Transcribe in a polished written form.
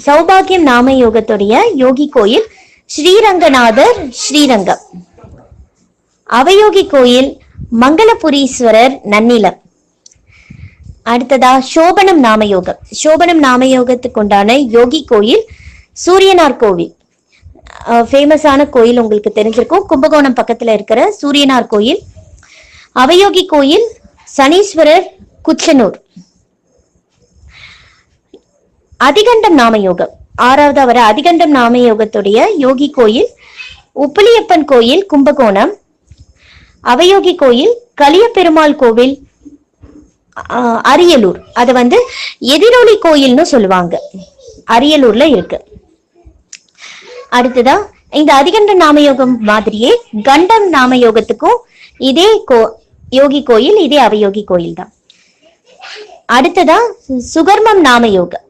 சௌபாகியம் நாம யோகத்துடைய யோகி கோயில் ஸ்ரீரங்கநாதர் ஸ்ரீரங்கம். அவயோகி கோயில் மங்களபுரீஸ்வரர் நன்னிலம். அடுத்ததா சோபனம் நாமயோகம். சோபனம் நாமயோகத்துக்கு உண்டான யோகி கோயில் சூரியனார் கோவில். ஃபேமஸான கோயில் உங்களுக்கு தெரிஞ்சிருக்கும், கும்பகோணம் பக்கத்துல இருக்கிற சூரியனார் கோயில். அவயோகி கோயில் சனீஸ்வரர் குச்சனூர். அதிகண்டம் நாமயோகம், ஆறாவது வர அதிகண்டம் நாமயோகத்துடைய யோகி கோயில் உப்பிலியப்பன் கோயில் கும்பகோணம். அவயோகி கோயில் கலியபெருமாள் கோவில் அரியலூர். அது எதிரொலி கோயில்னு சொல்லுவாங்க, அரியலூர்ல இருக்கு. அடுத்ததா இந்த அதிகண்ட நாமயோகம் மாதிரியே கண்டம் நாமயோகத்துக்கும் இதே யோகி கோயில், இதே அவயோகி கோயில் தான். அடுத்ததா சுகர்மம் நாமயோகம்.